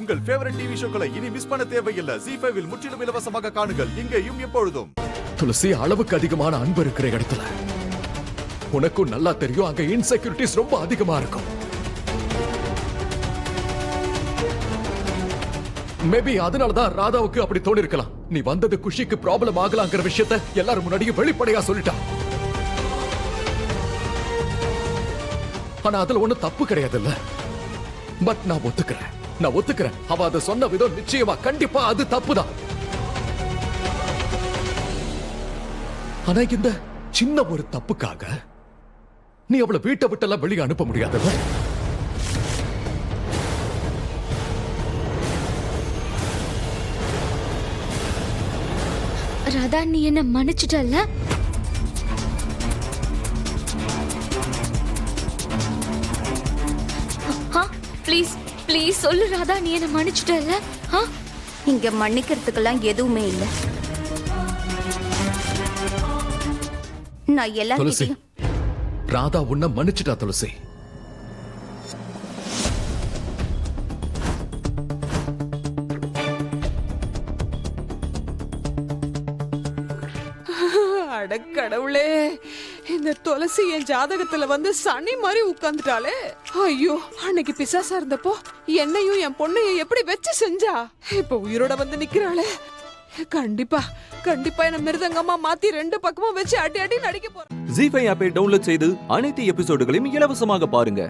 உங்கள் favourite TV ஷோக்களை இனி miss பண்ண தேவையில்லை. ZEE5 இல் முற்றிலும் இலவசமாக காணுங்கள். இங்கேயும் எப்பொழுதும். துளசி, அளவுக்கு அதிகமான அன்பு இருக்கிற இடத்துல உனக்கும் நல்லா தெரியும், அங்க இன்செக்யூரிட்டிஸ் ரொம்ப அதிகமா இருக்கும். மேபி அதனாலதான் ராதாவுக்கு அப்படி தோணி இருக்கலாம். நீ வந்தது குஷிக்கு ப்ராப்ளம் ஆகலாங்கிற விஷயத்தை எல்லாரும் முன்னாடியே வெளிப்படையா சொல்லிட்டா. ஆனா அதுல ஒண்ணு தப்பு கிடையாது இல்ல. பட் நான் ஒத்துக்கிறேன். அவ அதை சொன்ன விதம் நிச்சயமா கண்டிப்பா அது தப்புதான். ஆனா இந்த சின்ன ஒரு தப்புக்காக நீ அவளை வீட்டை விட்டெல்லாம் வெளியே அனுப்ப முடியாதுல்ல. ராதா, நீ என்ன மன்னிச்சிட்டல்ல? ப்ளீஸ் ப்ளீஸ் சொல்லு ராதா, நீ என்ன மன்னிச்சிட்டல்ல? இங்க மன்னிக்கிறதுக்கெல்லாம் எதுவுமே இல்லை. நான் துளசி, எல்லாத்தையும் ராதா உன்னை மன்னிச்சிட்டா துளசி. கடவுளே, இந்த துளசி என் ஜாதகத்துல வந்து சனி மாதிரி உட்கார்ந்துட்டாளே. ஐயோ, அன்னைக்கு பிசாசா இருந்தப்போ என்னையும் என் பொண்ணையும் எப்படி வச்சு செஞ்சா, இப்ப உயிரோட வந்து நிக்கிறாளே. கண்டிப்பா என்ன மிருதங்கமா மாத்தி ரெண்டு பக்கமும் வச்சு அடி அடி நடிக்க போறேன். ZEE5 ஆப்பை டவுன்லோட் செய்து அனைத்து எபிசோடுகளையும் இலவசமாக பாருங்க.